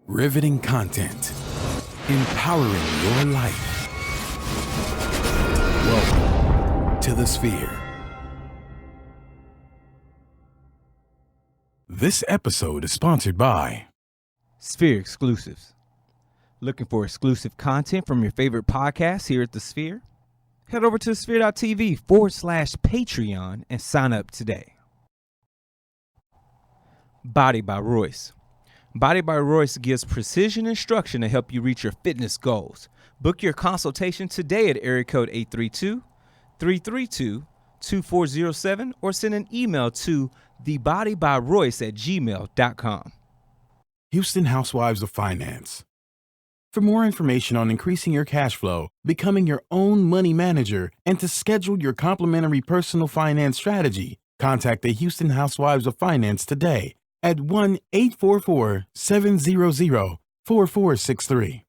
Riveting content. Empowering your life. Welcome to the Sphere. This episode is sponsored by Sphere Exclusives. Looking for exclusive content from your favorite podcasts here at the Sphere? Head over to sphere.tv/Patreon and sign up today. Body by Royce. Body by Royce gives precision instruction to help you reach your fitness goals. Book your consultation today at area code 832-332-2407 or send an email to thebodybyroyce@gmail.com. Houston Housewives of Finance. For more information on increasing your cash flow, becoming your own money manager, and to schedule your complimentary personal finance strategy, contact the Houston Housewives of Finance today at 1-844-700-4463.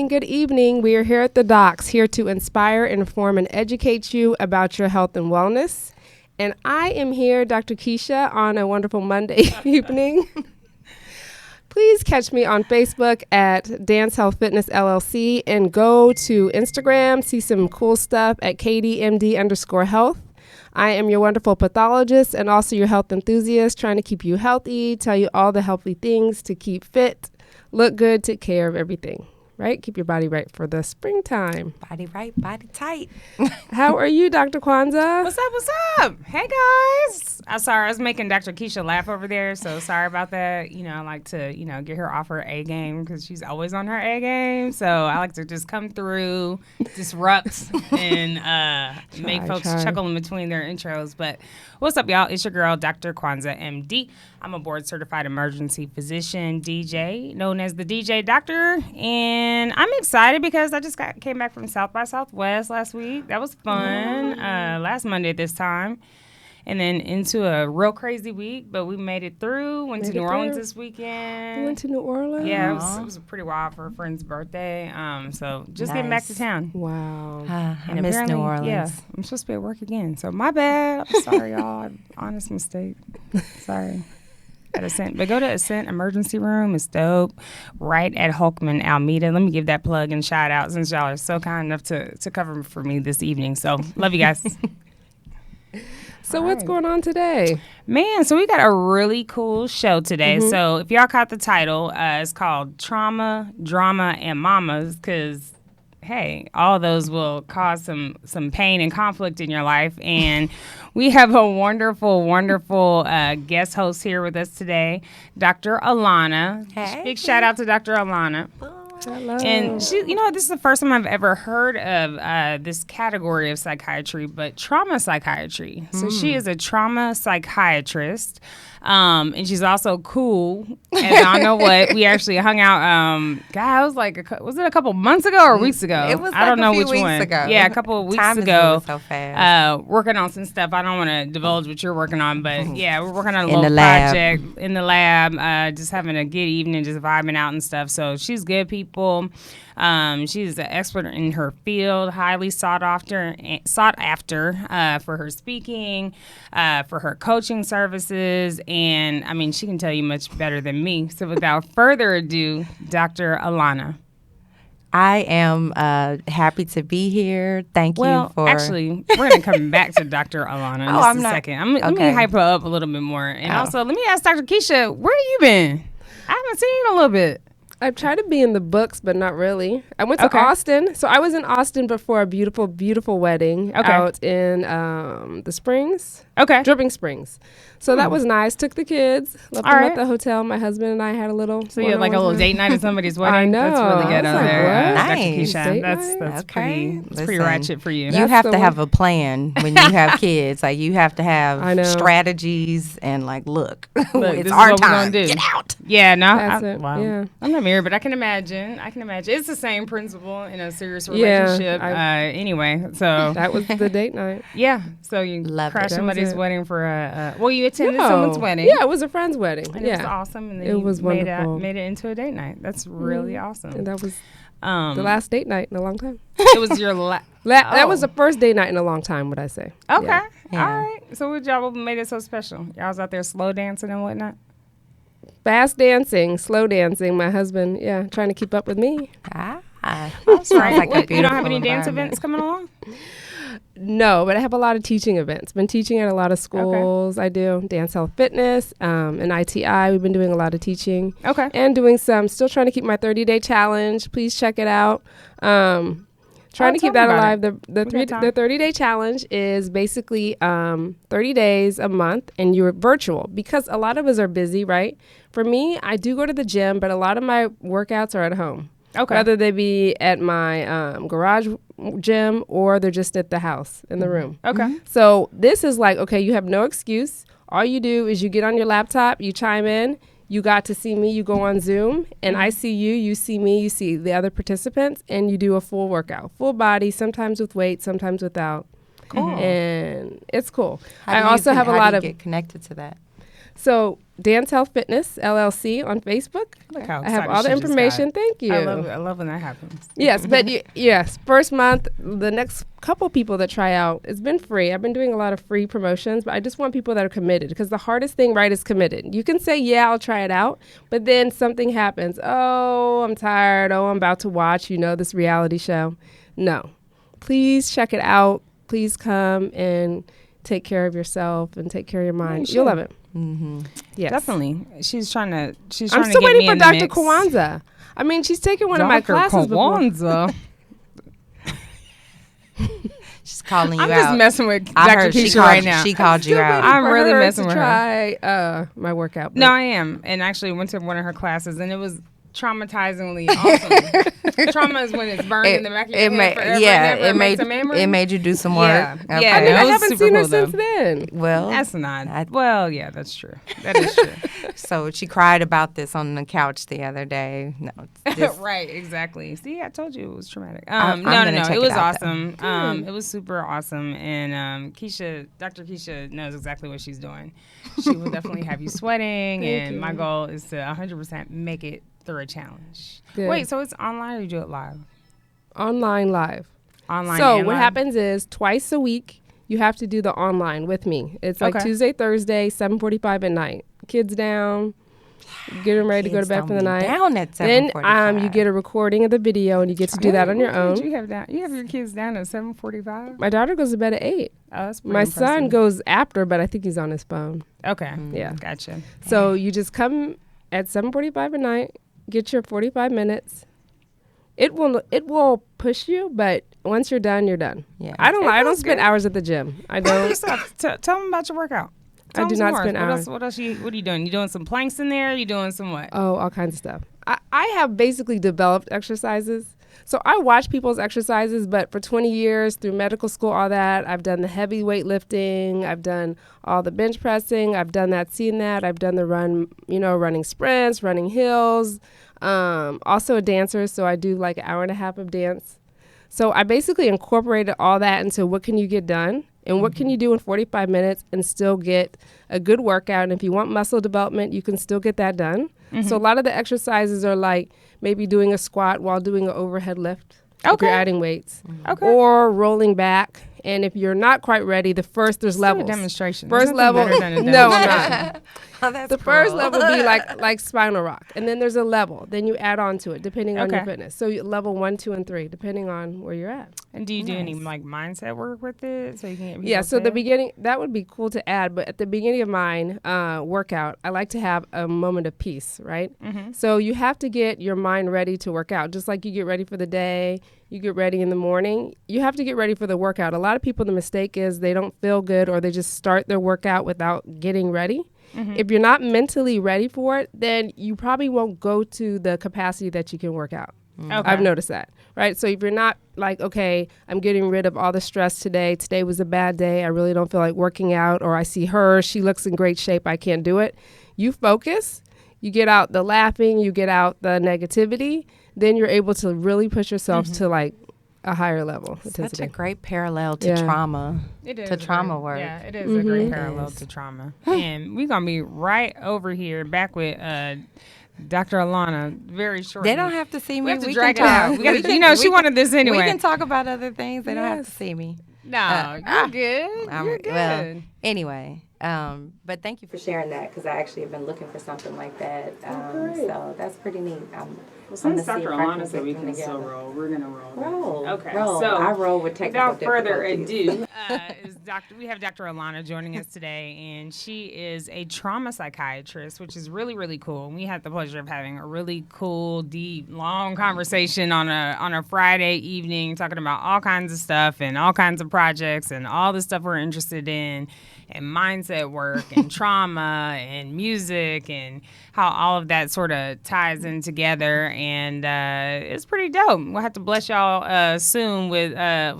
Good evening. We are here at the Docks, here to inspire, inform, and educate you about your health and wellness. And I am here, Dr. Keisha, on a wonderful Monday evening. Please catch me on Facebook at Dance Health Fitness LLC and go to Instagram, see some cool stuff at KDMD_health. I am your wonderful pathologist and also your health enthusiast, trying to keep you healthy, tell you all the healthy things to keep fit, look good, take care of everything. Right? Keep your body right for the springtime. Body right, body tight. How are you, Dr. Kwanzaa? What's up? What's up? Hey, guys. I'm sorry. I was making Dr. Keisha laugh over there, so sorry about that. You know, I like to, get her off her A game because she's always on her A game. So I like to just come through, disrupt, and make folks chuckle in between their intros. But what's up, y'all? It's your girl, Dr. Kwanzaa, MD. I'm a board-certified emergency physician, DJ, known as the DJ Doctor, and I'm excited because I just came back from South by Southwest last week. That was fun. Last Monday at this time, and then into a real crazy week, but we made it through. Went to New Orleans this weekend. You went to New Orleans? Yeah, it was pretty wild for a friend's birthday. So just getting back to town. Wow. I miss New Orleans. Yeah, I'm supposed to be at work again, so my bad. I'm sorry, y'all. Honest mistake. Sorry. At Ascent, but go to Ascent Emergency Room. It's dope. Right at Holkman, Alameda. Let me give that plug and shout out since y'all are so kind enough to cover for me this evening. So love you guys. So what's going on today? Man, so we got a really cool show today. Mm-hmm. So if y'all caught the title, it's called Trauma, Drama, and Mamas, because hey, all those will cause some pain and conflict in your life. And we have a wonderful, wonderful guest host here with us today, Dr. Alauna. Hey. Big shout out to Dr. Alauna. Hello. And she, this is the first time I've ever heard of this category of psychiatry, but trauma psychiatry. So she is a trauma psychiatrist. And she's also cool. And I don't know what. We actually hung out. God, it was like, was it a couple months ago or weeks ago? It was I don't know a few which weeks one. ago. Yeah, a couple of weeks Time ago. is moving so fast. Working on some stuff. I don't want to divulge what you're working on, but yeah, we're working on a In little the lab. project in the lab. Just having a good evening, just vibing out and stuff. So she's good people. She's an expert in her field, highly sought after for her speaking, for her coaching services, and I mean, she can tell you much better than me. So without further ado, Dr. Alauna. I am happy to be here. Thank you for... actually, we're going to come back to Dr. Alauna in just a second. Let me hype her up a little bit more. And also, let me ask Dr. Keisha, where have you been? I haven't seen you in a little bit. I've tried to be in the books, but not really. I went to Austin. So I was in Austin before a beautiful, beautiful wedding out in the Springs. Dripping Springs. So that was nice. Took the kids, left them at the hotel. My husband and I had a little. So you had like a little date night at somebody's wedding? I know. That's really good out there. Nice. Dr. Keisha. That's pretty ratchet for you. You have to have a plan when you have kids. Like you have to have strategies and like, look, it's our time. Get out. Yeah, no. That's it. Wow. Yeah. I'm not married there, but I can imagine. It's the same principle in a serious Yeah, relationship. Anyway, so That was the date night. yeah. So you Love it. crashed That was somebody's it. wedding for well, you attended No. someone's wedding. Yeah, it was a friend's wedding. And it was yeah, awesome. And then It you was wonderful. made it into a date night. That's really awesome. and that was The the last date night in a long time. It was your That was the first date night in a long time, would I say. Okay. Yeah. Yeah. All right. So what y'all made it so special? Y'all was out there slow dancing and whatnot? Fast dancing, slow dancing. My husband, trying to keep up with me. Sounds like a beautiful You don't have any dance environment. events coming along? No, but I have a lot of teaching events. Been teaching at a lot of schools. I do dance, health, fitness, and ITI. We've been doing a lot of teaching. Okay. And doing still trying to keep my 30-day challenge. Please check it out. Trying to tell keep that me about alive. it. The We got time. 30-day challenge is basically 30 days a month, and you're virtual because a lot of us are busy, right? For me, I do go to the gym, but a lot of my workouts are at home. Okay. Whether they be at my garage gym or they're just at the house in the room. Okay. So this is like, okay, you have no excuse. All you do is you get on your laptop, you chime in, you got to see me, you go on Zoom, and I see you, you see me, you see the other participants, and you do a full workout. Full body, sometimes with weight, sometimes without. Cool. And it's cool. How I do you also have a how lot do you of, get connected to that. so Dance Health Fitness, LLC on Facebook. Look how I have excited all the she just information. got. Thank you. I love when that happens. Yes, but yes, first month, the next couple people that try out, it's been free. I've been doing a lot of free promotions, but I just want people that are committed because the hardest thing, right, is committed. You can say, yeah, I'll try it out, but then something happens. Oh, I'm tired. Oh, I'm about to watch, this reality show. No, please check it out. Please come and take care of yourself and take care of your mind. You'll love it. Mm-hmm. Yes. Definitely. She's trying to I'm get still me waiting for in the Dr. mix. Kwanzaa. I mean, she's taken one of my Dr. classes before. Kwanzaa. She's calling you I'm out. just messing with I Dr. heard she Keisha called right you- now. She called you Still out. waiting I'm for really her messing to with her. try my workout. No, but- I am. And actually went to one of her classes and it was traumatizingly awesome. Trauma is when it's burned in the back of your head forever and never makes a memory. it made you do some work. Yeah. Okay. Yeah. I mean, It I was haven't super seen her cool, though. since then. Well, That's not. Well, yeah, that's true. That is true. so she cried about this on the couch the other day. No, this, Right, exactly. See, I told you it was traumatic. I'm No. gonna check It was it out, though. awesome. It was super awesome. And Dr. Keisha knows exactly what she's doing. She will definitely have you sweating. And my goal is to 100% make it through a challenge. Good. Wait, so it's online or you do it live? Online live. Online. So and what live? happens is twice a week you have to do the online with me. It's like Okay. Tuesday, Thursday, 7:45 at night. Kids down, get them ready to go to kids bed don't for the be night. down at Then 7:45. you get a recording of the video and you get to do that on your What own. You have down. You have your kids down at 7:45. My daughter goes to bed at 8. Oh, that's pretty My son impressive. goes after, but I think he's on his phone. Okay. Yeah. Gotcha. So you just come at 7:45 at night, get your 45 minutes. It will push you, but once you're done, you're done. Yeah. I don't feels spend good. hours at the gym. I don't. Tell them about your workout. I Tell do them some not more. spend hours. What else? What are you doing? You doing some planks in there? You doing some what? Oh, all kinds of stuff. I have basically developed exercises. So I watch people's exercises, but for 20 years through medical school, all that, I've done the heavy weightlifting. I've done all the bench pressing. I've done that, seen that. I've done the running sprints, running hills. Also a dancer, so I do like an hour and a half of dance. So I basically incorporated all that into what can you get done and what can you do in 45 minutes and still get a good workout. And if you want muscle development, you can still get that done. So a lot of the exercises are like maybe doing a squat while doing an overhead lift. If Okay. you're adding weights. Okay. Or rolling back. And if you're not quite ready, there's Do a levels. demonstration. First There's nothing level, better than a no, I'm demonstration. not. Oh, that's The first cool. level would be like spinal rock, and then there's a level. Then you add on to it depending on your Okay. fitness. So level 1, 2, and 3, depending on where you're at. And do you do any like mindset work with it so you can get people Yeah. So the there? beginning, that would be cool to add, but at the beginning of mine workout, I like to have a moment of peace, right? So you have to get your mind ready to work out, just like you get ready for the day. You get ready in the morning. You have to get ready for the workout. A lot of people, the mistake is they don't feel good or they just start their workout without getting ready. If you're not mentally ready for it, then you probably won't go to the capacity that you can work out. Okay. I've noticed that, right? So if you're not like, okay, I'm getting rid of all the stress today. Today was a bad day. I really don't feel like working out. Or I see her, she looks in great shape. I can't do it. You focus. you get out the laughing, you get out the negativity, then you're able to really push yourself to like a higher level. Such a great parallel to trauma. It is to trauma work. Yeah, it is a great parallel to trauma. And we're gonna be right over here back with Dr. Alana very shortly. They don't have to see me. We have to can drag it talk. out. You know, she wanted this anyway. We can talk about other things. They don't have to see me. No, you're good. You're good. Well, anyway, but thank you for sharing that, because I actually have been looking for something like that. So that's pretty neat. Well, since Dr. Alana said we can still roll, we're going to roll. Okay. So I roll with technical without further difficulties. ado, we have Dr. Alana joining us today, and she is a trauma psychiatrist, which is really, really cool. We had the pleasure of having a really cool, deep, long conversation on a Friday evening, talking about all kinds of stuff and all kinds of projects and all the stuff we're interested in, and mindset work and trauma and music and how all of that sort of ties in together. And it's pretty dope. We'll have to bless y'all soon with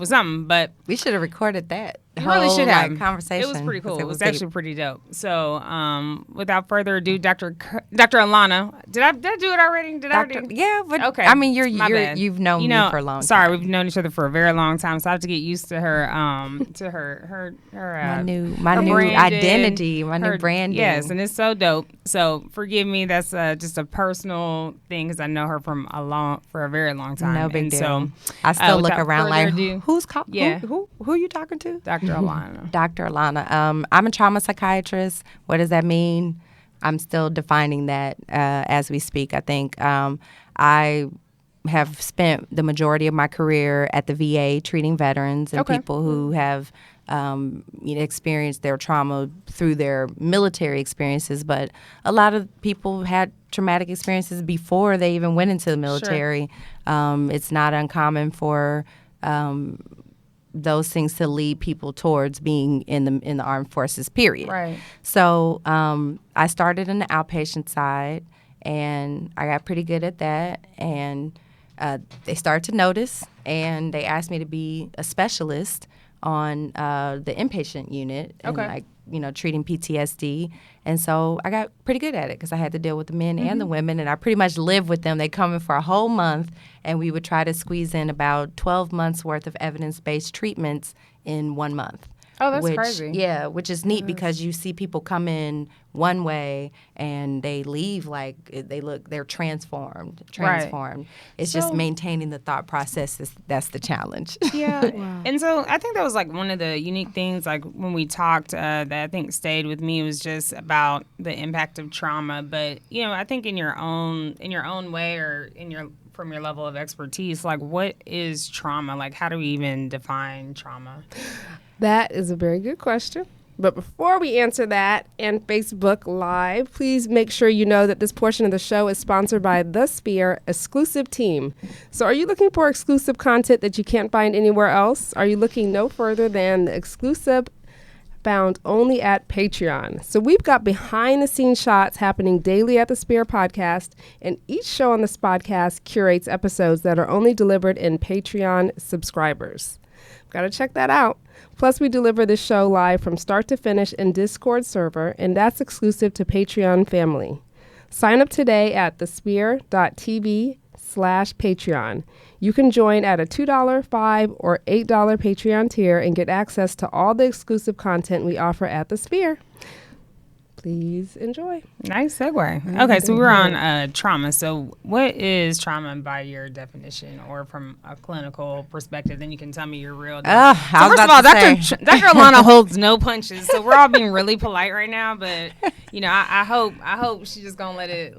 something, but We should have recorded that. we really should have. Conversation. It was pretty cool. It was deep. actually pretty dope. So, without further ado, Dr. Alana, did I do it already? Did I already? Yeah, but Okay. I mean, My bad. you've known me for a long time. Sorry, we've known each other for a very long time, so I have to get used to her, my new her branding, identity, my new her- branding. Yes, and it's so dope. So forgive me, that's just a personal thing, because I know her for a very long time. No big and deal. So I still look without around further like, ado, yeah. who are you talking to? Dr. Alana. Dr. Alana. I'm a trauma psychiatrist. What does that mean? I'm still defining that as we speak. I think I have spent the majority of my career at the VA treating veterans and people who have experienced their trauma through their military experiences. But a lot of people had traumatic experiences before they even went into the military. It's not uncommon for those things to lead people towards being in the armed forces, period. Right. So I started in the outpatient side, and I got pretty good at that. And they started to notice, and they asked me to be a specialist on the inpatient unit, and treating PTSD. And so I got pretty good at it, because I had to deal with the men and the women, and I pretty much lived with them. They come in for a whole month, and we would try to squeeze in about 12 months worth of evidence-based treatments in 1 month. Oh, that's crazy. Yeah, which is neat, because you see people come in one way and they leave like they're transformed. Right. It's just maintaining the thought process that's the challenge. Yeah. Wow. And so I think that was like one of the unique things, like when we talked, that I think stayed with me, was just about the impact of trauma. But, I think in your own way, or from your level of expertise, like, what is trauma? Like, how do we even define trauma? That is a very good question. But before we answer that and Facebook Live, please make sure you know that this portion of the show is sponsored by The Sphere Exclusive Team. So are you looking for exclusive content that you can't find anywhere else? Are you looking no further than the exclusive found only at Patreon? So we've got behind-the-scenes shots happening daily at the Sphere podcast, and each show on this podcast curates episodes that are only delivered in Patreon subscribers. Got to check that out. Plus, we deliver this show live from start to finish in Discord server, and that's exclusive to Patreon family. Sign up today at thesphere.tv/Patreon. You can join at a $2, $5, or $8 Patreon tier and get access to all the exclusive content we offer at the Sphere. Please enjoy. Nice segue. Okay, so we're on trauma. So what is trauma by your definition, or from a clinical perspective? Then you can tell me your real definition. So first of all, Dr. Alana holds no punches. So we're all being really polite right now, but I hope she's just gonna let it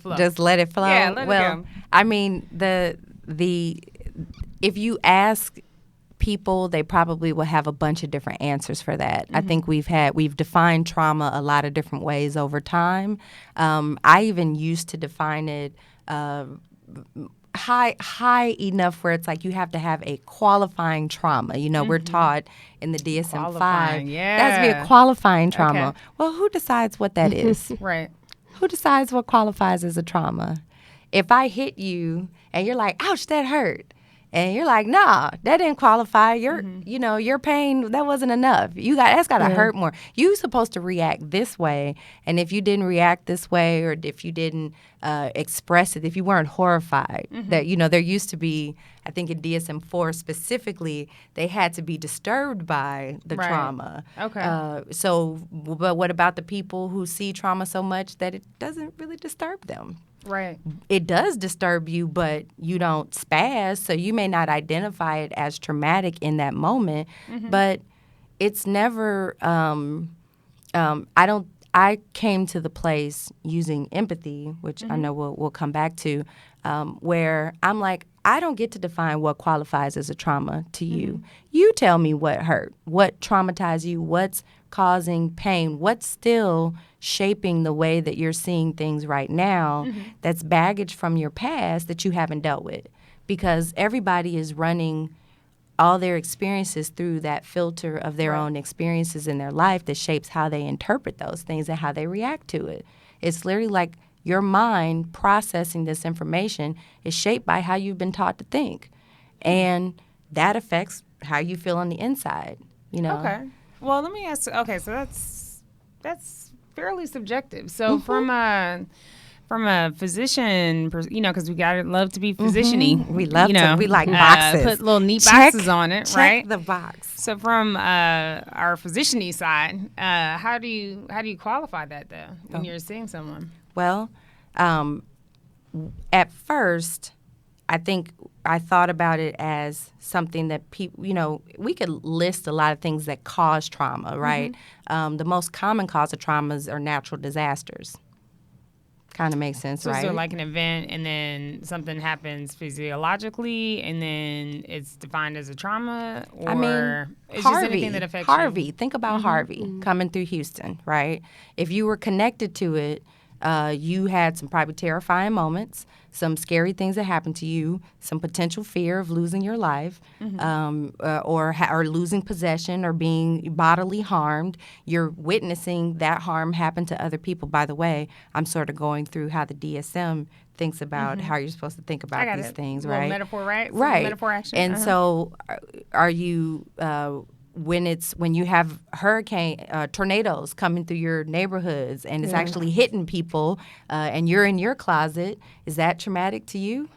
flow. Just let it flow. Yeah, let it go. I mean, if you ask people, they probably will have a bunch of different answers for that. I think we've defined trauma a lot of different ways over time. I even used to define it high enough where it's like you have to have a qualifying trauma. We're taught in the DSM-5 there has to be a qualifying trauma. Okay. Well, who decides what that is? Right. Who decides what qualifies as a trauma? If I hit you and you're like, ouch, that hurt, And you're like, nah, that didn't qualify. Your pain, that wasn't enough. That's got to hurt more. You're supposed to react this way. And if you didn't react this way, or if you didn't express it, if you weren't horrified, that, there used to be, I think in DSM-4 specifically, they had to be disturbed by the trauma. Okay. But what about the people who see trauma so much that it doesn't really disturb them? Right. It does disturb you, but you don't spaz, so you may not identify it as traumatic in that moment. But it's never. I came to the place using empathy, which I know we'll come back to, where I'm like, I don't get to define what qualifies as a trauma to you. You tell me what hurt, what traumatized you, what's causing pain, what's still shaping the way that you're seeing things right now that's baggage from your past that you haven't dealt with. Because everybody is running all their experiences through that filter of their own experiences in their life that shapes how they interpret those things and how they react to it. It's literally like your mind processing this information is shaped by how you've been taught to think. And that affects how you feel on the inside, Okay. Well, let me ask. Okay, so that's fairly subjective. So from a physician, because we gotta love to be physician-y. We love to. We like boxes. Put little neat boxes on it, right? Check the box. So from our physician-y side, how do you qualify that though when you're seeing someone? Well, at first, I think I thought about it as something that people, we could list a lot of things that cause trauma, right? The most common cause of traumas are natural disasters. Kind of makes sense, right? So like an event and then something happens physiologically and then it's defined as a trauma, or it's just anything that affects Harvey. you? Think about Harvey coming through Houston, right? If you were connected to it, you had some probably terrifying moments, some scary things that happened to you, some potential fear of losing your life, or losing possession or being bodily harmed. You're witnessing that harm happen to other people. By the way, I'm sort of going through how the DSM thinks about how you're supposed to think about these things, right? Metaphor, right? Some Right. Metaphor action. And so are you... when you have tornadoes coming through your neighborhoods and it's actually hitting people and you're in your closet, is that traumatic to you?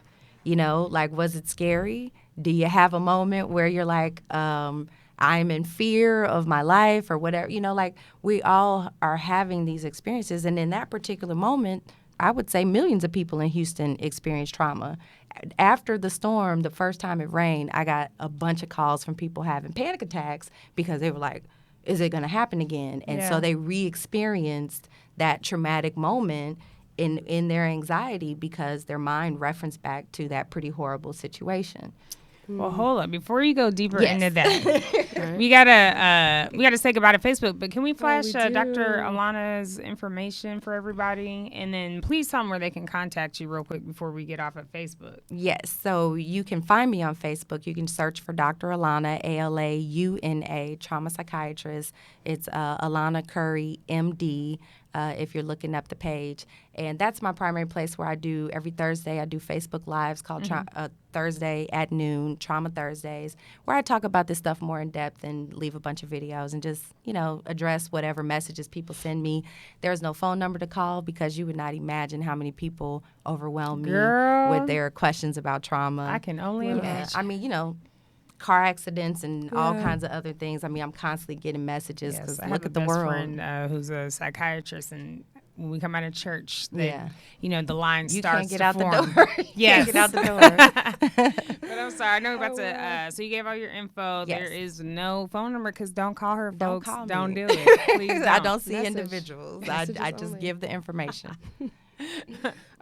Was it scary? Do you have a moment where you're like, I'm in fear of my life or whatever? We all are having these experiences. And in that particular moment, I would say millions of people in Houston experienced trauma. After the storm, the first time it rained, I got a bunch of calls from people having panic attacks because they were like, is it going to happen again? And so they re-experienced that traumatic moment in their anxiety because their mind referenced back to that pretty horrible situation. Well, hold up. Before you go deeper into that, we gotta say goodbye to Facebook. But can we flash Dr. Alauna's information for everybody, and then please tell them where they can contact you real quick before we get off of Facebook. Yes. So you can find me on Facebook. You can search for Dr. Alauna, ALAUNA, trauma psychiatrist. It's Alauna Curry, MD. If you're looking up the page. And that's my primary place where every Thursday, I do Facebook Lives called Thursday at noon, Trauma Thursdays, where I talk about this stuff more in depth and leave a bunch of videos and just, address whatever messages people send me. There's no phone number to call because you would not imagine how many people overwhelm me with their questions about trauma. I can only imagine. Car accidents and all kinds of other things. I'm constantly getting messages because look at the world. I have a best friend who's a psychiatrist, and when we come out of church, the line starts to form. You can't get out the door. Yes. You can't get out the door. But I'm sorry. I know we're about to. So you gave all your info. Yes. There is no phone number because don't call her, Don't folks. call me. Don't do it. Please don't. I don't see Message. individuals. Messages I just only. give the information.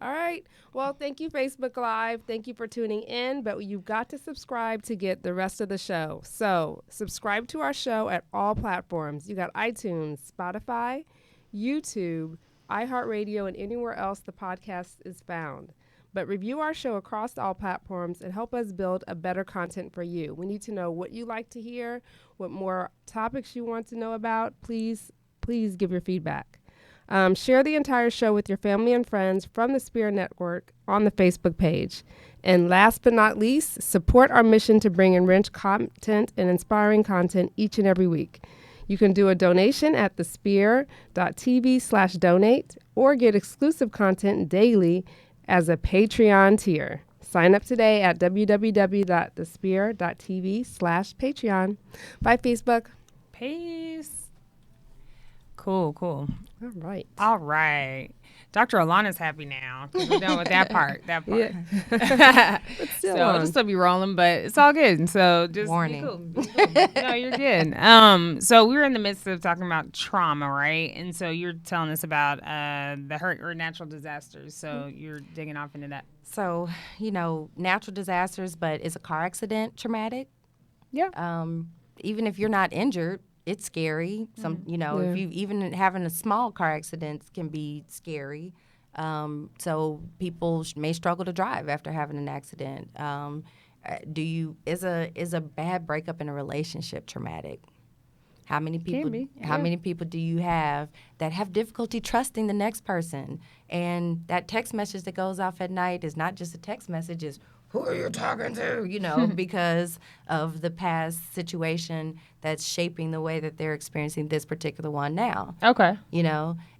All right. Well, thank you, Facebook Live. Thank you for tuning in. But you've got to subscribe to get the rest of the show. So subscribe to our show at all platforms. You got iTunes, Spotify, YouTube, iHeartRadio, and anywhere else the podcast is found. But review our show across all platforms and help us build a better content for you. We need to know what you like to hear, what more topics you want to know about. Please give your feedback. Share the entire show with your family and friends from the Spear Network on the Facebook page. And last but not least, support our mission to bring enriched content and inspiring content each and every week. You can do a donation at thespear.tv/donate or get exclusive content daily as a Patreon tier. Sign up today at www.thespear.tv/Patreon. Bye, Facebook. Peace. Cool. All right. All right. Dr. Alana's happy now because we're done with that part. Yeah. But still So on. it'll still be rolling, but it's all good. So just Warning. be cool. Be cool. No, you're good. So we were in the midst of talking about trauma, right? And so you're telling us about the hurt or natural disasters. So you're digging off into that. So, natural disasters, but is a car accident traumatic? Yeah. Even if you're not injured, it's scary. If you even having a small car accident can be scary. So people may struggle to drive after having an accident. Is a bad breakup in a relationship traumatic? How many people? How many people do you have that have difficulty trusting the next person? And that text message that goes off at night is not just a text message; is who are you talking to? Because of the past situation that's shaping the way that they're experiencing this particular one now. Okay.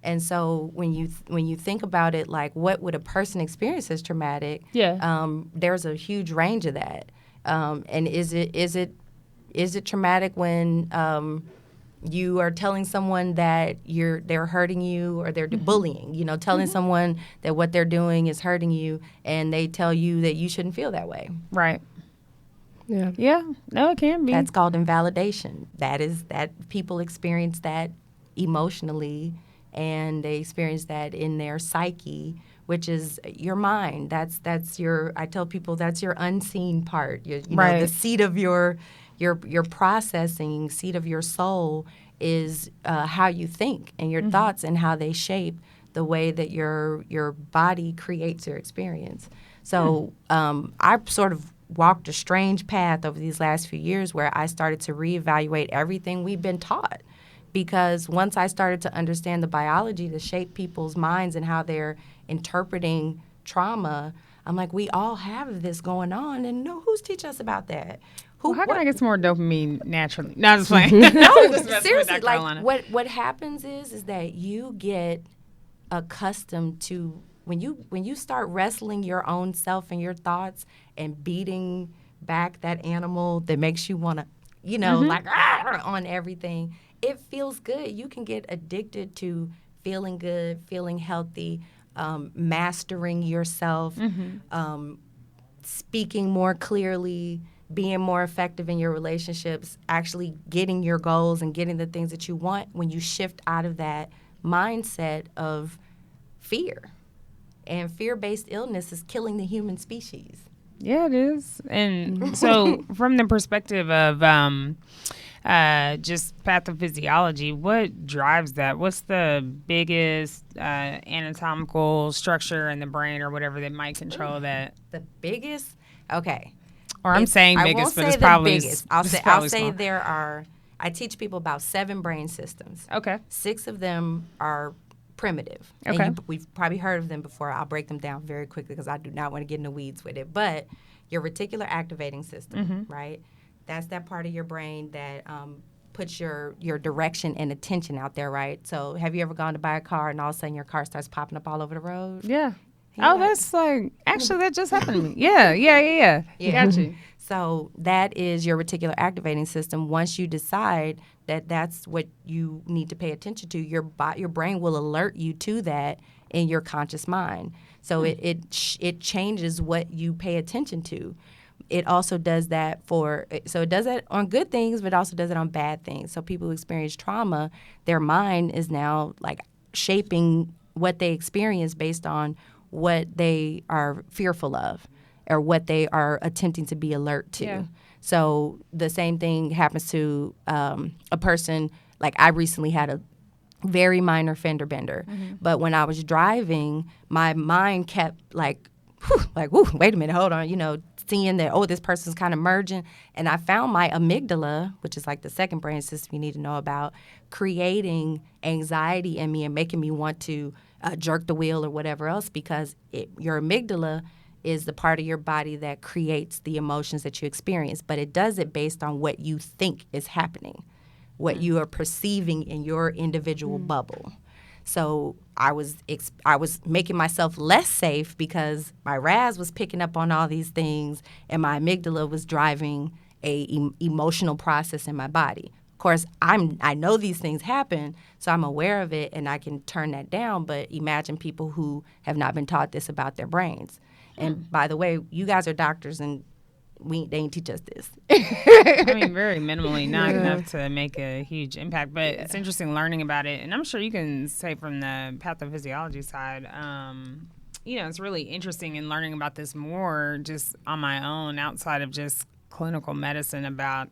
And so when you think about it, like what would a person experience as traumatic? Yeah. There's a huge range of that. And is it traumatic when you are telling someone that they're hurting you or they're bullying, telling someone that what they're doing is hurting you and they tell you that you shouldn't feel that way. Right. Yeah. Yeah. No, it can be. That's called invalidation. That people experience that emotionally and they experience that in their psyche, which is your mind. I tell people that's your unseen part. Right. The seat of your processing, seat of your soul is how you think and your thoughts and how they shape the way that your body creates your experience. So I sort of walked a strange path over these last few years where I started to reevaluate everything we've been taught. Because once I started to understand the biology to shape people's minds and how they're interpreting trauma, I'm like, we all have this going on, and who's teaching us about that? How can I get some more dopamine naturally? No, I'm just playing. No, Just messing with seriously, Dr. like Alana. what happens is that you get accustomed to when you start wrestling your own self and your thoughts and beating back that animal that makes you want to, on everything. It feels good. You can get addicted to feeling good, feeling healthy, mastering yourself, speaking more clearly, being more effective in your relationships, actually getting your goals and getting the things that you want when you shift out of that mindset of fear. And fear-based illness is killing the human species. Yeah, it is. And so from the perspective of just pathophysiology, what drives that? What's the biggest anatomical structure in the brain or whatever that might control that? The biggest? Okay. Or I'm saying I biggest, won't but say it's the probably biggest. I'll say small. there are. I teach people about 7 brain systems. Okay. 6 of them are primitive. Okay. And we've probably heard of them before. I'll break them down very quickly because I do not want to get in the weeds with it. But your reticular activating system, right? That's that part of your brain that puts your direction and attention out there, right? So have you ever gone to buy a car and all of a sudden your car starts popping up all over the road? Yeah. Yeah. Oh, that's actually, that just happened to me. Yeah. Got you. So that is your reticular activating system. Once you decide that that's what you need to pay attention to, your brain will alert you to that in your conscious mind. So it changes what you pay attention to. It also does that it does that on good things, but also does it on bad things. So people who experience trauma, their mind is now like shaping what they experience based on what they are fearful of or what they are attempting to be alert to. Yeah. So the same thing happens to a person, like I recently had a very minor fender bender. But when I was driving, my mind kept wait a minute, hold on, seeing that, oh, this person's kind of merging. And I found my amygdala, which is like the second brain system you need to know about, creating anxiety in me and making me want to jerk the wheel or whatever else, because your amygdala is the part of your body that creates the emotions that you experience. But it does it based on what you think is happening, what you are perceiving in your individual bubble. So I was making myself less safe because my RAS was picking up on all these things, and my amygdala was driving a emotional process in my body. Of course, I know these things happen, so I'm aware of it, and I can turn that down. But imagine people who have not been taught this about their brains. And by the way, you guys are doctors, and they didn't teach us this. I mean, very minimally, not enough to make a huge impact. But it's interesting learning about it. And I'm sure you can say from the pathophysiology side, it's really interesting in learning about this more just on my own outside of just clinical medicine about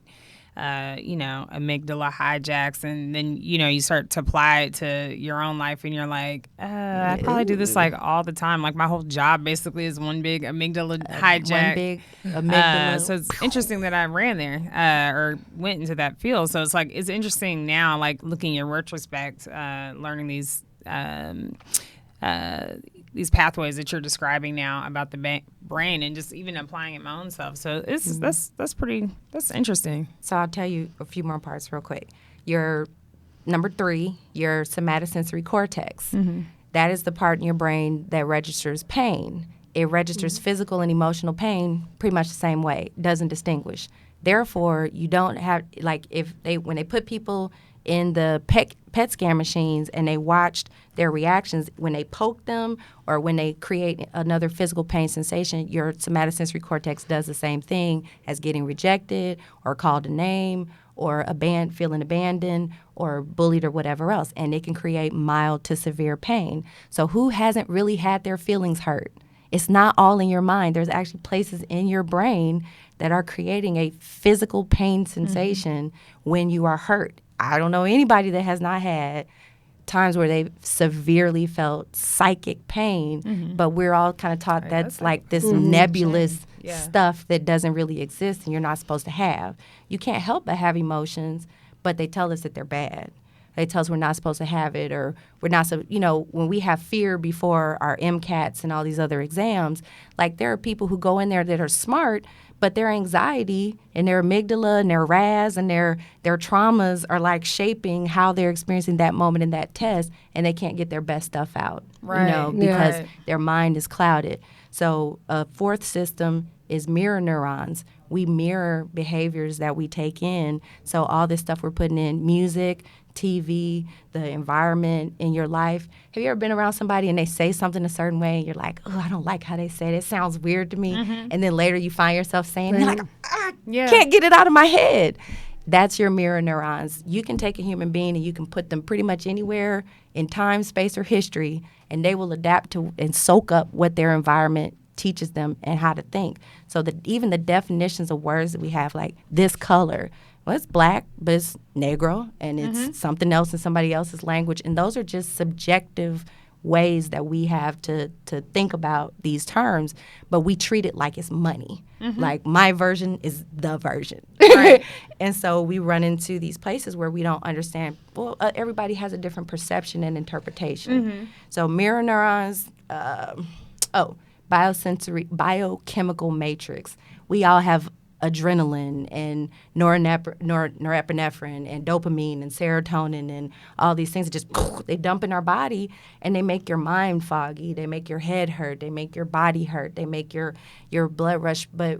amygdala hijacks, and then you start to apply it to your own life, and you're like, I probably do this like all the time. Like my whole job basically is one big amygdala hijack. One big amygdala. So it's interesting that I ran there or went into that field. So it's like it's interesting now, like looking in retrospect, learning these pathways that you're describing now about the brain, and just even applying it my own self. So it's that's interesting. So I'll tell you a few more parts real quick. Your number 3, your somatosensory cortex. That is the part in your brain that registers pain. It registers physical and emotional pain pretty much the same way. It doesn't distinguish. Therefore, you don't have, like, when they put people in the PET scan machines and they watched their reactions when they poke them or when they create another physical pain sensation, your somatosensory cortex does the same thing as getting rejected or called a name or feeling abandoned or bullied or whatever else. And it can create mild to severe pain. So who hasn't really had their feelings hurt? It's not all in your mind. There's actually places in your brain that are creating a physical pain sensation when you are hurt. I don't know anybody that has not had times where they've severely felt psychic pain, but we're all kind of taught that's like this nebulous stuff that doesn't really exist and you're not supposed to have. You can't help but have emotions, but they tell us that they're bad. They tell us we're not supposed to have it, or we're not when we have fear before our MCATs and all these other exams, like there are people who go in there that are smart, but their anxiety and their amygdala and their RAS and their traumas are like shaping how they're experiencing that moment in that test, and they can't get their best stuff out, because their mind is clouded. So a fourth system is mirror neurons. We mirror behaviors that we take in. So all this stuff we're putting in, music, TV, the environment in your life. Have you ever been around somebody and they say something a certain way and you're like, oh, I don't like how they say it. It sounds weird to me. And then later you find yourself saying, you're like, I can't get it out of my head. That's your mirror neurons. You can take a human being and you can put them pretty much anywhere in time, space, or history, and they will adapt to and soak up what their environment teaches them and how to think. So that even the definitions of words that we have, like this color, well, it's black, but it's negro, and it's something else in somebody else's language. And those are just subjective ways that we have to think about these terms, but we treat it like it's money. Like my version is the version. Right. And so we run into these places where we don't understand, everybody has a different perception and interpretation. So mirror neurons, biochemical matrix. We all have adrenaline and norepinephrine and dopamine and serotonin and all these things that just they dump in our body, and they make your mind foggy, they make your head hurt, they make your body hurt, they make your blood rush, but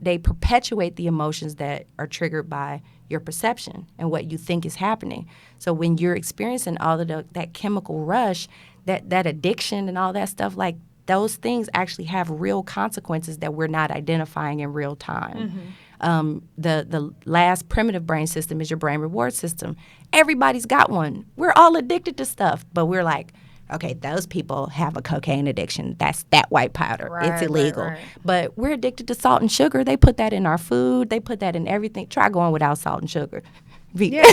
they perpetuate the emotions that are triggered by your perception and what you think is happening. So when you're experiencing all of that chemical rush, that addiction and all that stuff, like those things actually have real consequences that we're not identifying in real time. The last primitive brain system is your brain reward system. Everybody's got one. We're all addicted to stuff, but we're like, okay, those people have a cocaine addiction. That's that white powder. It's illegal. Right. But we're addicted to salt and sugar. They put that in our food. They put that in everything. Try going without salt and sugar. You're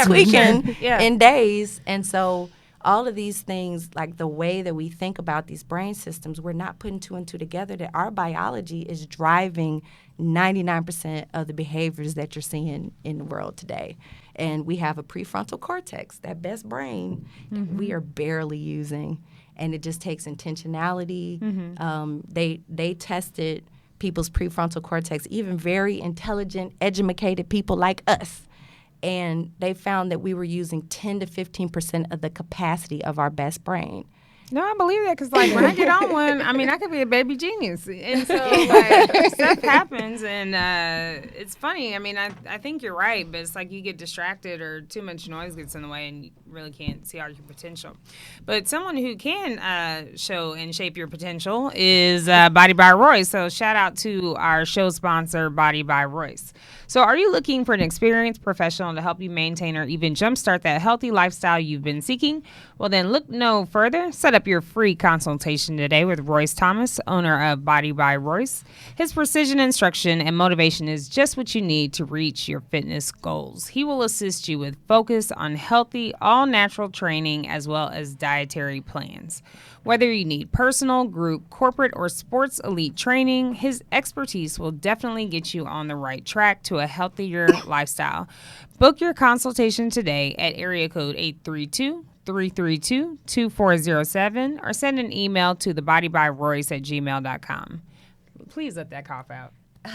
tweaking in days. And so all of these things, like the way that we think about these brain systems, we're not putting two and two together, that our biology is driving 99% of the behaviors that you're seeing in the world today. And we have a prefrontal cortex, that best brain, we are barely using. And it just takes intentionality. They tested people's prefrontal cortex, even very intelligent, educated people like us. And they found that we were using 10 to 15% of the capacity of our best brain. No, I believe that because, like, when I get on one, I mean, I could be a baby genius. And so, like, stuff happens, and it's funny. I mean, I think you're right, but it's like you get distracted or too much noise gets in the way and you really can't see all your potential. But someone who can show and shape your potential is Body by Royce. So shout out to our show sponsor, Body by Royce. So are you looking for an experienced professional to help you maintain or even jumpstart that healthy lifestyle you've been seeking? Well, then look no further. Set up your free consultation today with Royce Thomas, owner of Body by Royce. His precision instruction and motivation is just what you need to reach your fitness goals. He will assist you with focus on healthy, all-natural training as well as dietary plans. Whether you need personal, group, corporate, or sports elite training, his expertise will definitely get you on the right track to a healthier lifestyle. Book your consultation today at area code 832-332-2407 or send an email to thebodybyroyce@gmail.com. Please let that cough out.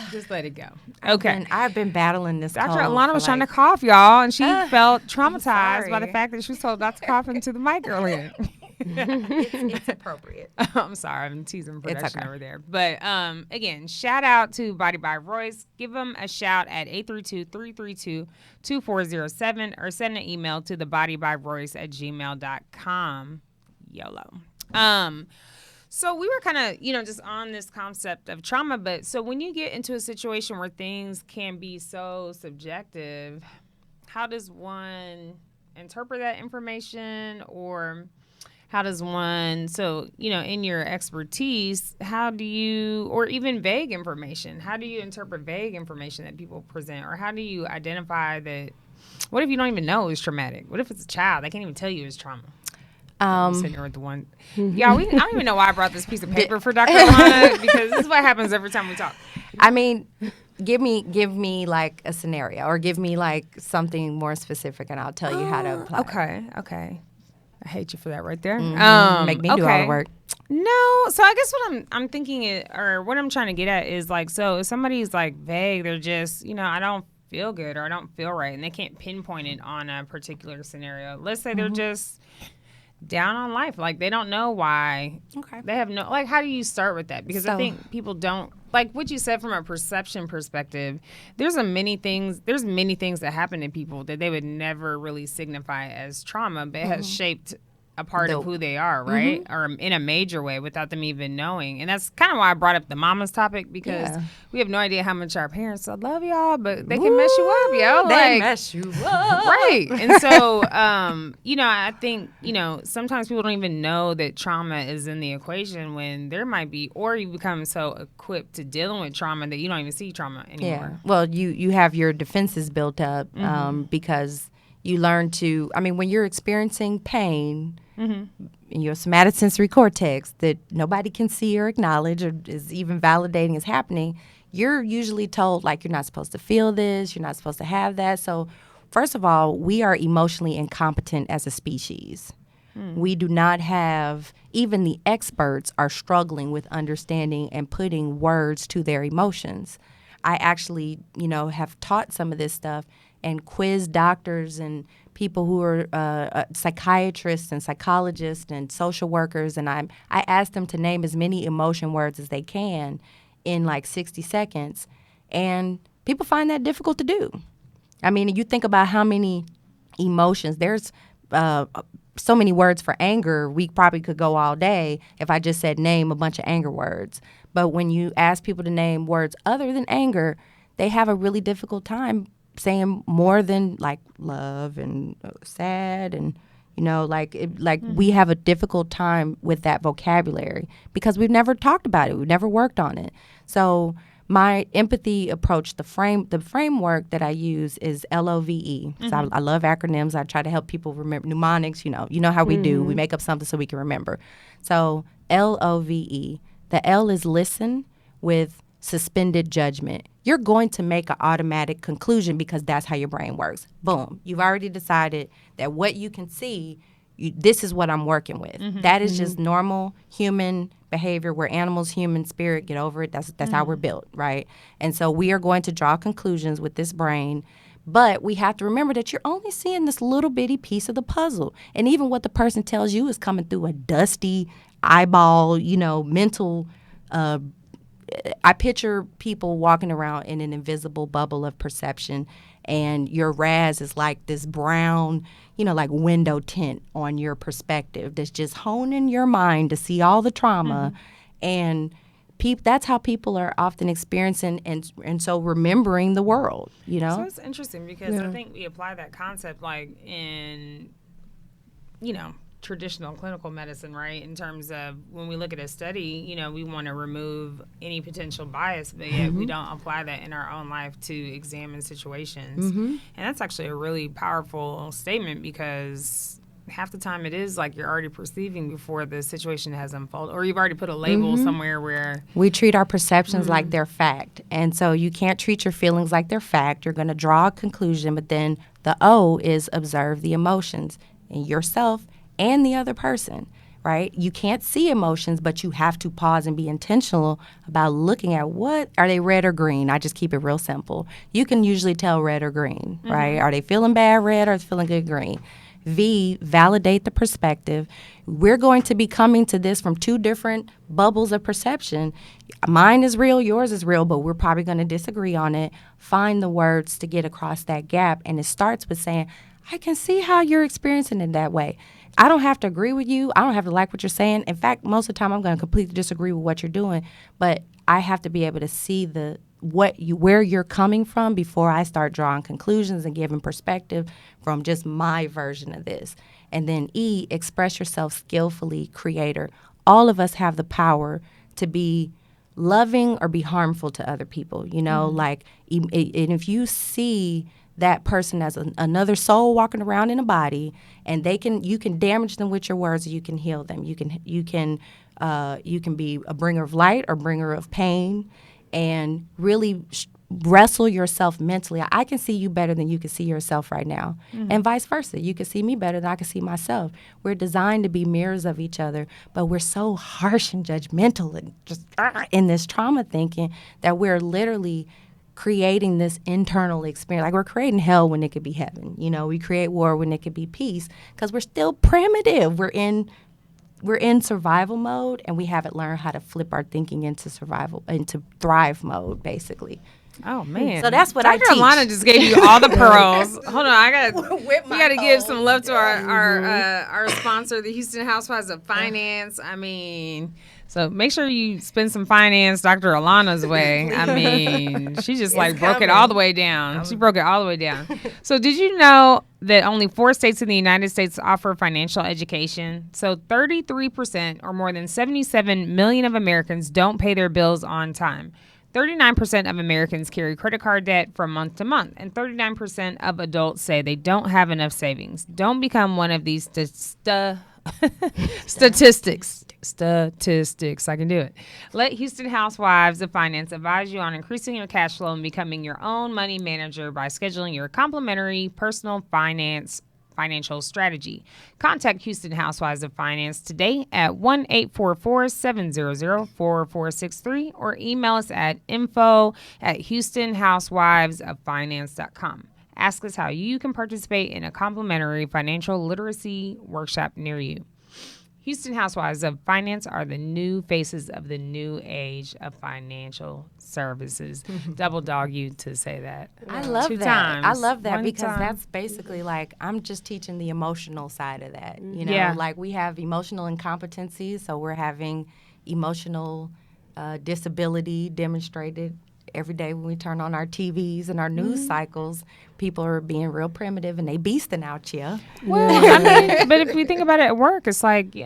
Just let it go. Okay. I've been battling this Dr. cold Alauna was for trying to cough, y'all, and she felt traumatized by the sorry. fact that she was told not to cough into the mic earlier. it's appropriate. I'm sorry, I'm teasing production okay. over there. But again, shout out to Body by Royce. Give them a shout at 832-332-2407 or send an email to thebodybyroyce@gmail.com. YOLO. So we were kind of, just on this concept of trauma. But so when you get into a situation where things can be so subjective, how does one interpret that information, or how does one, in your expertise, how do you, or even vague information, how do you interpret vague information that people present, or how do you identify that, what if you don't even know it was traumatic? What if it's a child? They can't even tell you it's trauma. I'm sitting here with the one. Yeah, I don't even know why I brought this piece of paper for Dr. Alauna, because this is what happens every time we talk. I mean, give me like a scenario, or give me like something more specific, and I'll tell you how to apply. Okay. I hate you for that right there. Make me do all the work. No, so I guess what I'm thinking or what I'm trying to get at is like, so if somebody's like vague, they're just, I don't feel good or I don't feel right, and they can't pinpoint it on a particular scenario. Let's say they're just down on life, like they don't know why. Okay. They have no, like, how do you start with that? Because I think people don't, like what you said from a perception perspective, there's many things that happen to people that they would never really signify as trauma, but it has shaped a part of who they are, right? Or in a major way without them even knowing. And that's kind of why I brought up the mama's topic, because we have no idea how much our parents love y'all, but they can mess you up, yo. They mess you up. Right. And so, I think, sometimes people don't even know that trauma is in the equation when there might be, or you become so equipped to dealing with trauma that you don't even see trauma anymore. Yeah. Well, you have your defenses built up because you learn to, when you're experiencing pain in your somatosensory cortex that nobody can see or acknowledge or is even validating is happening, you're usually told, like, you're not supposed to feel this, you're not supposed to have that. So, first of all, we are emotionally incompetent as a species. We do not have, even the experts are struggling with understanding and putting words to their emotions. I actually, have taught some of this stuff and quizzed doctors and people who are psychiatrists and psychologists and social workers, and I asked them to name as many emotion words as they can in like 60 seconds, and people find that difficult to do. You think about how many emotions, there's so many words for anger, we probably could go all day if I just said name a bunch of anger words. But when you ask people to name words other than anger, they have a really difficult time saying more than like love and sad, and we have a difficult time with that vocabulary because we've never talked about it, we've never worked on it. So my empathy approach, the framework that I use is LOVE. So I love acronyms. I try to help people remember mnemonics. You know how we do. We make up something so we can remember. So LOVE. The L is listen with suspended judgment. You're going to make an automatic conclusion because that's how your brain works. Boom. You've already decided that what you can see, this is what I'm working with. That is just normal human behavior. We're animals, human spirit, get over it. That's how we're built, right? And so we are going to draw conclusions with this brain. But we have to remember that you're only seeing this little bitty piece of the puzzle. And even what the person tells you is coming through a dusty eyeball, mental I picture people walking around in an invisible bubble of perception, and your RAS is like this brown, like window tint on your perspective that's just honing your mind to see all the trauma. And that's how people are often experiencing and so remembering the world, So it's interesting because I think we apply that concept like in, traditional clinical medicine, right? In terms of when we look at a study, we want to remove any potential bias, but yet we don't apply that in our own life to examine situations. And that's actually a really powerful statement because half the time it is like you're already perceiving before the situation has unfolded, or you've already put a label somewhere where we treat our perceptions like they're fact. And so you can't treat your feelings like they're fact. You're going to draw a conclusion, but then the O is observe the emotions in yourself and the other person, right? You can't see emotions, but you have to pause and be intentional about looking at what, are they red or green? I just keep it real simple. You can usually tell red or green, right? Are they feeling bad red or feeling good green? V, validate the perspective. We're going to be coming to this from two different bubbles of perception. Mine is real, yours is real, but we're probably going to disagree on it. Find the words to get across that gap. And it starts with saying, I can see how you're experiencing it that way. I don't have to agree with you. I don't have to like what you're saying. In fact, most of the time I'm going to completely disagree with what you're doing. But I have to be able to see where you're coming from before I start drawing conclusions and giving perspective from just my version of this. And then E, express yourself skillfully, creator. All of us have the power to be loving or be harmful to other people, and if you see that person as another soul walking around in a body, and you can damage them with your words, or you can heal them. You can be a bringer of light or bringer of pain, and really wrestle yourself mentally. I can see you better than you can see yourself right now, and vice versa. You can see me better than I can see myself. We're designed to be mirrors of each other, but we're so harsh and judgmental and just in this trauma thinking that we're literally creating this internal experience. Like we're creating hell when it could be heaven. We create war when it could be peace because we're still primitive. We're in survival mode, and we haven't learned how to flip our thinking into thrive mode, basically. Oh man! So that's what Dr. I teach. Alauna just gave you all the pearls. Hold on, we got to give some love to our sponsor, the Houston Housewives of Finance. I mean, so make sure you spend some finance Dr. Alauna's way. I mean, she just broke it all the way down. She broke it all the way down. So did you know that only 4 states in the United States offer financial education? So 33%, or more than 77 million of Americans, don't pay their bills on time. 39% of Americans carry credit card debt from month to month, and 39% of adults say they don't have enough savings. Don't become one of these statistics. I can do it. Let Houston Housewives of Finance advise you on increasing your cash flow and becoming your own money manager by scheduling your complimentary personal financial strategy. Contact Houston Housewives of Finance today at 1-844-700-4463 or email us at info@houstonhousewivesoffinance.com. Ask us how you can participate in a complimentary financial literacy workshop near you. Houston Housewives of Finance are the new faces of the new age of financial services. Double dog you to say that. I love Two that. times. I love that because time. that's basically I'm just teaching the emotional side of that. We have emotional incompetencies, so we're having emotional disability demonstrated every day when we turn on our TVs and our news cycles. People are being real primitive and they beasting out here. Well, but if we think about it at work, it's we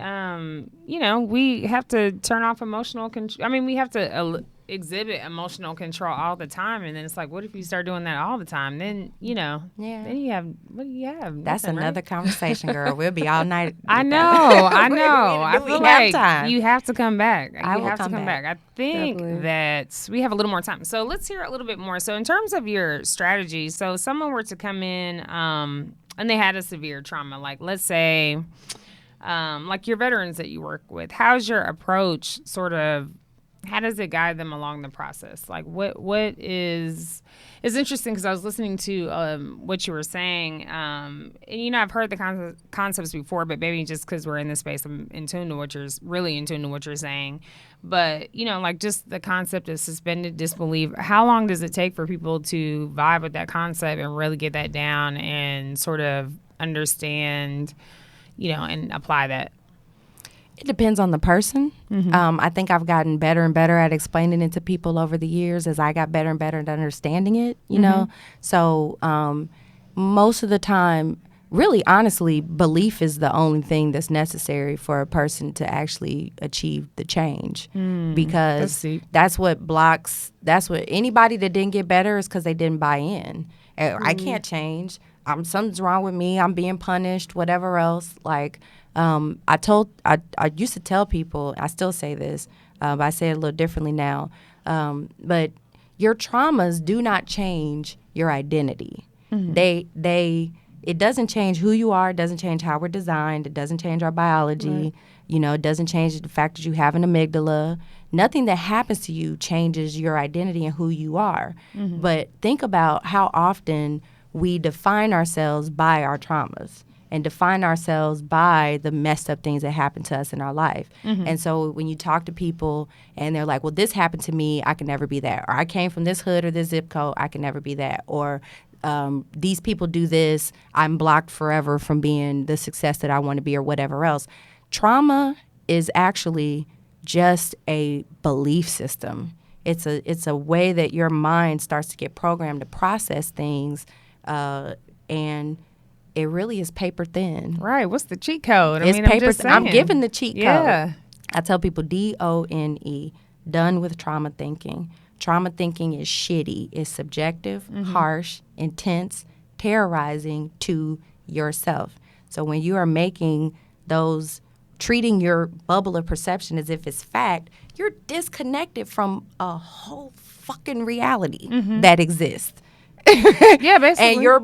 have to turn off emotional control. We have to exhibit emotional control all the time, and then it's like, what if you start doing that all the time? Then then you have, what do you have? That's Nothing, another right? conversation, girl. We'll be all night. I know. I Do we feel have like time? you have to come back. I You will have to come come back. back. I think Definitely. that we have a little more time. So let's hear a little bit more. So in terms of your strategy, so if someone were to come in and they had a severe trauma, like let's say like your veterans that you work with, how's your approach sort of, how does it guide them along the process? Like what is, it's interesting because I was listening to what you were saying, and I've heard the concepts before, but maybe just because we're in this space, I'm in tune to what you're really in tune to what you're saying. But like just the concept of suspended disbelief. How long does it take for people to vibe with that concept and really get that down and sort of understand, and apply that? It depends on the person. I think I've gotten better and better at explaining it to people over the years as I got better and better at understanding it, you know? So most of the time, really, honestly, belief is the only thing that's necessary for a person to actually achieve the change. Because that's what blocks, that's what anybody that didn't get better is because they didn't buy in. I can't change. Something's wrong with me. I'm being punished, whatever else. Like, I used to tell people, I still say this, but I say it a little differently now. But your traumas do not change your identity. It doesn't change who you are. It doesn't change how we're designed. It doesn't change our biology. Right. It doesn't change the fact that you have an amygdala. Nothing that happens to you changes your identity and who you are. But think about how often we define ourselves by our traumas and define ourselves by the messed up things that happen to us in our life. And so when you talk to people and they're like, well, this happened to me, I can never be that. Or I came from this hood or this zip code, I can never be that. Or these people do this, I'm blocked forever from being the success that I want to be or whatever else. Trauma is actually just a belief system. It's a way that your mind starts to get programmed to process things, and it really is paper thin. Right. What's the cheat code? It's paper I'm just thin. I'm saying. giving the cheat code. Yeah. I tell people DONE, done with trauma thinking. Trauma thinking is shitty. It's subjective, harsh, intense, terrorizing to yourself. So when you are making those, treating your bubble of perception as if it's fact, you're disconnected from a whole fucking reality that exists. Yeah, basically. And your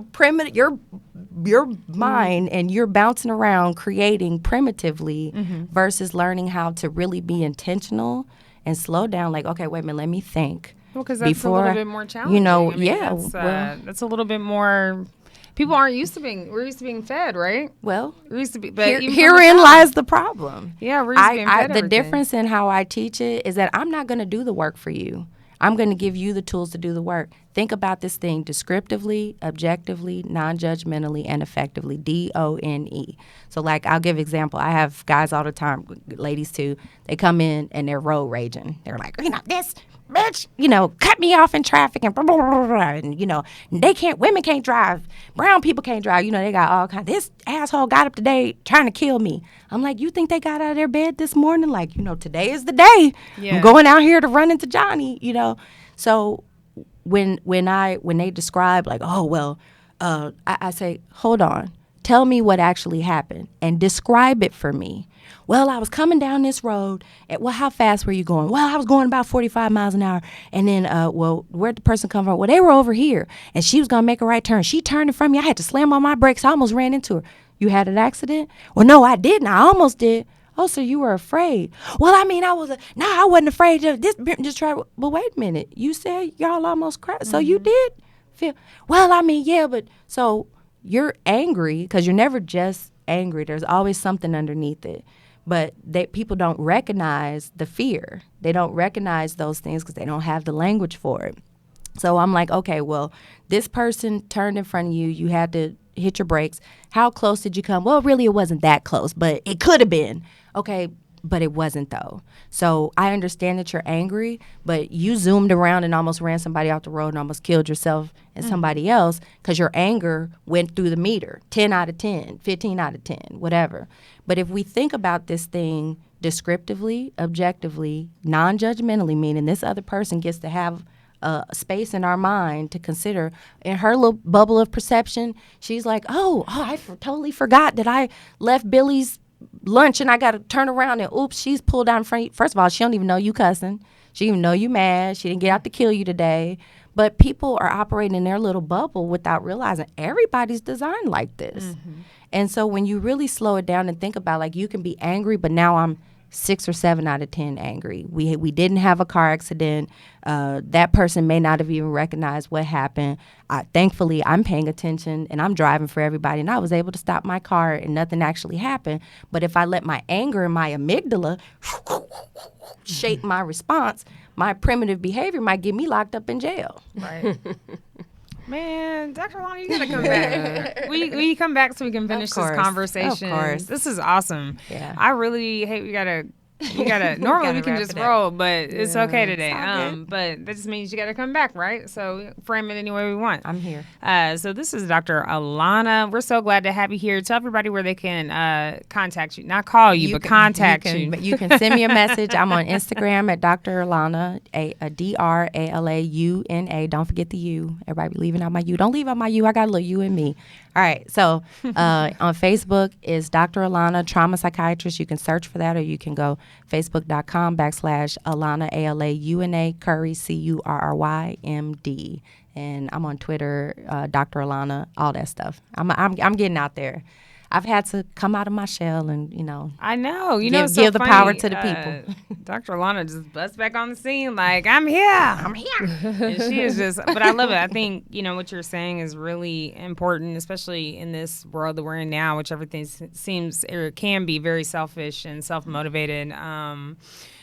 mind, and you're bouncing around creating primitively versus learning how to really be intentional and slow down. Like, okay, wait a minute, let me think. Well, because that's a little bit more challenging. That's a little bit more. People aren't used to being. We're used to being fed, right? Well, We're used to be. But herein lies the problem. Yeah, we're used to being fed the everything. difference in how I teach it is that I'm not going to do the work for you. I'm going to give you the tools to do the work. Think about this thing descriptively, objectively, non-judgmentally, and effectively. DONE. So, like, I'll give example. I have guys all the time, ladies too. They come in and they're road raging. They're like, this bitch, cut me off in traffic and blah, blah, blah, blah. And, women can't drive. Brown people can't drive. They got all kinds. This asshole got up today trying to kill me. I'm like, you think they got out of their bed this morning? Like, today is the day. Yeah. I'm going out here to run into Johnny, So when they describe like, oh, well, I say, hold on. Tell me what actually happened and describe it for me. Well, I was coming down this road. Well, how fast were you going? Well, I was going about 45 miles an hour. And then, where'd the person come from? Well, they were over here, and she was going to make a right turn. She turned in front of me. I had to slam on my brakes. I almost ran into her. You had an accident? Well, no, I didn't. I almost did. Oh, so you were afraid. Well, I wasn't afraid. Just try. Well, wait a minute. You said y'all almost crashed. So you did feel, yeah, but so you're angry because you're never just angry. There's always something underneath it. But people don't recognize the fear. They don't recognize those things because they don't have the language for it. So I'm like, okay, well, this person turned in front of you. You had to hit your brakes. How close did you come? Well, really, it wasn't that close, but it could have been. Okay, but it wasn't, though. So I understand that you're angry, but you zoomed around and almost ran somebody off the road and almost killed yourself and somebody else because your anger went through the meter, 10 out of 10, 15 out of 10, whatever. But if we think about this thing descriptively, objectively, non-judgmentally, meaning this other person gets to have a space in our mind to consider. In her little bubble of perception, she's like, I totally forgot that I left Billy's lunch and I got to turn around and oops, she's pulled down in front of you. First of all, she don't even know you cussing. She didn't even know you mad. She didn't get out to kill you today. But people are operating in their little bubble without realizing everybody's designed like this. Mm-hmm. And so when you really slow it down and think about, like, you can be angry, but now I'm 6 or 7 out of 10 angry. We didn't have a car accident. That person may not have even recognized what happened. Thankfully, I'm paying attention and I'm driving for everybody, and I was able to stop my car and nothing actually happened. But if I let my anger and my amygdala shape my response, my primitive behavior might get me locked up in jail. Right. Man, Dr. Alauna, you gotta come back. Will you come back so we can finish this conversation? Of course. This is awesome. Yeah. I really hate we gotta normally we can just roll, but it's okay today. But that just means you gotta come back, right? So we frame it any way we want. I'm here. So this is Dr. Alauna. We're so glad to have you here. Tell everybody where they can contact you. Not call you, but contact you. You can send me a message. I'm on Instagram at Dr. Alauna, a DRALAUNA. Don't forget the U. Everybody be leaving out my U. Don't leave out my U. I got a little U in me. All right. So on Facebook is Dr. Alauna, trauma psychiatrist. You can search for that, or you can go facebook.com/Alauna, ALAUNA, Curry, CURRYMD. And I'm on Twitter, Dr. Alauna, all that stuff. I'm getting out there. I've had to come out of my shell and, I know. give so the funny. power to the people. Dr. Alauna just busts back on the scene like, I'm here. And she is just, but I love it. I think, what you're saying is really important, especially in this world that we're in now, which everything seems or can be very selfish and self-motivated.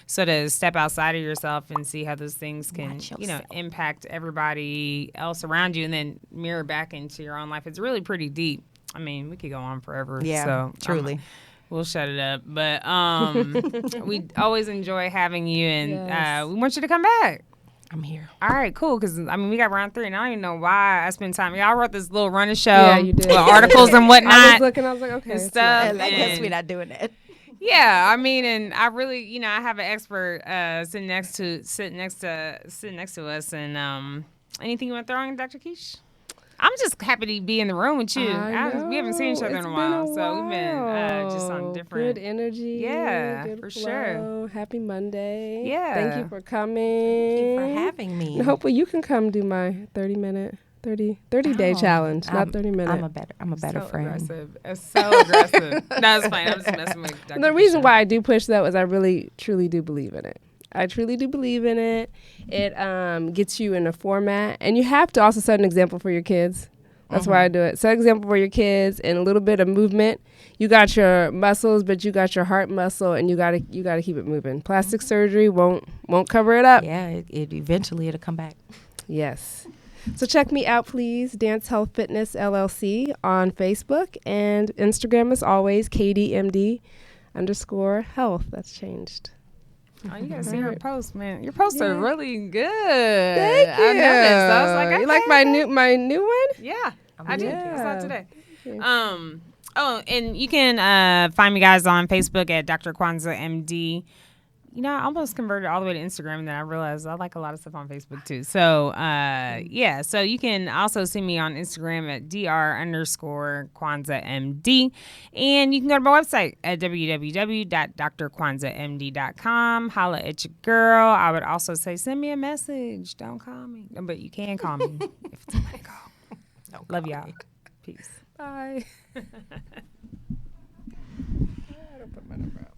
So to step outside of yourself and see how those things can, impact everybody else around you and then mirror back into your own life. It's really pretty deep. I mean, we could go on forever. Yeah, so, truly. We'll shut it up. But we always enjoy having you, and we want you to come back. I'm here. All right, cool. Because, we got round 3, and I don't even know why I spent time. Y'all wrote this little running show. Yeah, you did. With articles and whatnot. I was like, okay. And stuff. I guess we're not doing that. Yeah, and I really, I have an expert sitting next to us. And anything you want to throw in, Dr. Keish? I'm just happy to be in the room with you. We haven't seen each other in a while, so we've been just on different. Good energy. Yeah, good for flow. sure. Happy Monday. Yeah. Thank you for coming. Thank you for having me. And hopefully you can come do my 30-day challenge, not 30 minutes. I'm a better friend. Aggressive. It's so aggressive. No, it's fine. I'm just messing with Dr. The reason why I do push that is I really, truly do believe in it. I truly do believe in it. It gets you in a format. And you have to also set an example for your kids. That's why I do it. Set an example for your kids and a little bit of movement. You got your muscles, but you got your heart muscle, and you gotta keep it moving. Plastic surgery won't cover it up. Yeah, it eventually it'll come back. Yes. So check me out, please. Dance Health Fitness LLC on Facebook and Instagram as always, KDMD_health. That's changed. Oh, you gotta see her post, man. Your posts are really good. Thank you. I noticed. I was like, okay. You like my new one? Yeah, I did. I saw it today. You. And you can find me guys on Facebook at Dr. Kwanzaa MD. I almost converted all the way to Instagram, and then I realized I like a lot of stuff on Facebook too. So, so you can also see me on Instagram at Dr_KwanzaaMD. And you can go to my website at www.drkwanzaamd.com. Holla at your girl. I would also say send me a message. Don't call me. No, but you can call me if it's somebody call. Love y'all. Peace. Bye. I don't put my number out.